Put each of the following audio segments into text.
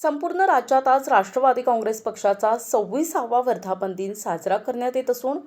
संपूर्ण राज्यात आज राष्ट्रवादी काँग्रेस पक्षाचा 26वा वर्धापन दिन साजरा करण्यात येत असून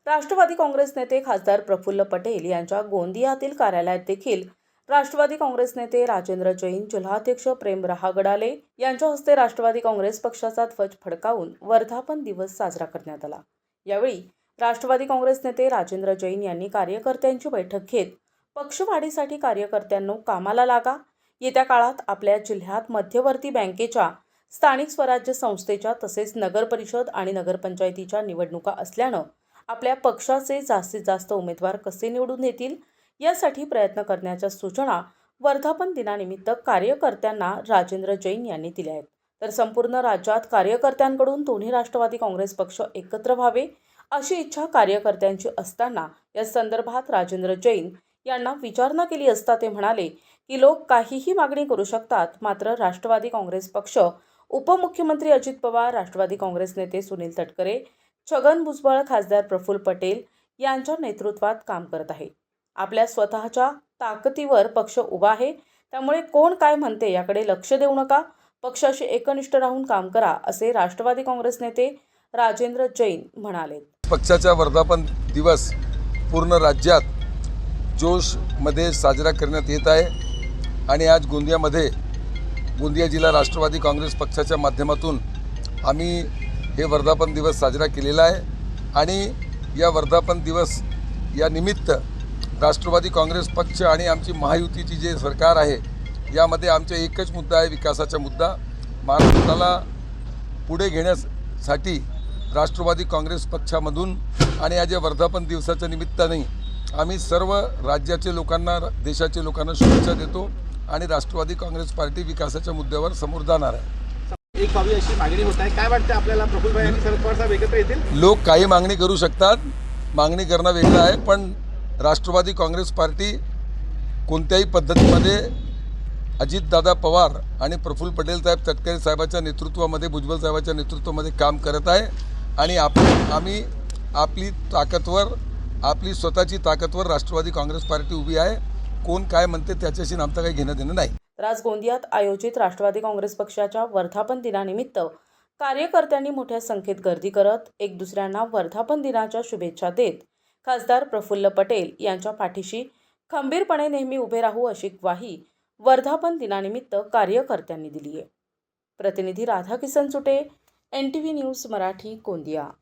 राष्ट्रवादी काँग्रेस नेते खासदार प्रफुल्ल पटेल यांच्या गोंदियातील कार्यालयात देखील राष्ट्रवादी काँग्रेस नेते राजेंद्र जैन, जिल्हाध्यक्ष प्रेम रहागडाले यांच्या हस्ते राष्ट्रवादी काँग्रेस पक्षाचा ध्वज फडकावून वर्धापन दिवस साजरा करण्यात आला। यावेळी राष्ट्रवादी काँग्रेस नेते राजेंद्र जैन यांनी कार्यकर्त्यांची बैठक घेत पक्षवाढीसाठी कार्यकर्त्यांनो कामाला लागा, येत्या काळात आपल्या जिल्ह्यात मध्यवर्ती बँकेच्या, स्थानिक स्वराज्य संस्थेच्या तसेच नगर परिषद आणि नगरपंचायतीच्या निवडणुका असल्यानं आपल्या पक्षाचे जास्तीत जास्त उमेदवार कसे निवडून येतील यासाठी प्रयत्न करण्याच्या सूचना वर्धापन दिनानिमित्त कार्यकर्त्यांना राजेंद्र जैन यांनी दिल्या आहेत। तर संपूर्ण राज्यात कार्यकर्त्यांकडून दोन्ही राष्ट्रवादी काँग्रेस पक्ष एकत्र व्हावे अशी इच्छा कार्यकर्त्यांची असताना या संदर्भात राजेंद्र जैन यांना विचारणा केली असता ते म्हणाले की लोक काहीही मागणी करू शकतात, मात्र राष्ट्रवादी काँग्रेस पक्ष, उपमुख्यमंत्री अजित पवार, राष्ट्रवादी काँग्रेस नेते सुनील तटकरे, छगन भुजबळ, खासदार प्रफुल्ल पटेल यांच्या नेतृत्वात काम करत आहे। आपल्या स्वतःच्या ताकदीवर पक्ष उभा आहे, त्यामुळे कोण काय म्हणते याकडे लक्ष देऊ नका, पक्षाशी एकनिष्ठ राहून काम करा असे राष्ट्रवादी काँग्रेस नेते राजेंद्र जैन म्हणाले। पक्षाचा वर्धापन दिवस पूर्ण राज्यात जोशमध्ये साजरा करण्यात येत आहे आणि आज गोंदिया जिल्हा राष्ट्रवादी काँग्रेस पक्षाच्या माध्यमातून आम्ही हे वर्धापन दिवस साजरा केलेला आहे आणि या वर्धापन दिवस या निमित्त राष्ट्रवादी काँग्रेस पक्ष आणि आमची महायुतीची जे सरकार आहे यामध्ये आमचा एकच मुद्दा आहे, विकासाचा मुद्दा। महाराष्ट्राला पुढे घेण्यासाठी राष्ट्रवादी काँग्रेस पक्षामधून आणि आज या वर्धापन दिवसाच्या निमित्ताने आम्ही सर्व राज्याचे लोकांना, देशाच्या लोकांना शुभेच्छा देतो आणि राष्ट्रवादी काँग्रेस पार्टी विकासाच्या मुद्द्यावर समोर जाणार आहे। एक हवी अशी मागणी होत आहे, काय वाटतं आपल्याला? प्रफुल्ल आणि शरद पवार साहेब एकत्र येतील? लोक काही मागणी करू शकतात, मागणी करणं वेगळं आहे, पण राष्ट्रवादी काँग्रेस पार्टी कोणत्याही पद्धतीमध्ये अजितदादा पवार आणि प्रफुल्ल पटेल साहेब, तटकरे साहेबांच्या नेतृत्वामध्ये, भुजबळ साहेबांच्या नेतृत्वामध्ये काम करत आहे आणि आम्ही आपली स्वतःची ताकदवर राष्ट्रवादी काँग्रेस पार्टी उभी आहे। कोण काय म्हणते त्याच्याशी आमचं काही घेणं देणं नाही। आज गोंदियात आयोजित राष्ट्रवादी काँग्रेस पक्षाच्या वर्धापन दिनानिमित्त कार्यकर्त्यांनी मोठ्या संख्येत गर्दी करत एक दुसऱ्यांना वर्धापन दिनाच्या शुभेच्छा देत खासदार प्रफुल्ल पटेल यांच्या पाठीशी खंबीरपणे नेहमी उभे राहू अशी ग्वाही वर्धापन दिनानिमित्त कार्यकर्त्यांनी दिली आहे। प्रतिनिधी राधाकिसन सुटे, NTV न्यूज मराठी, गोंदिया।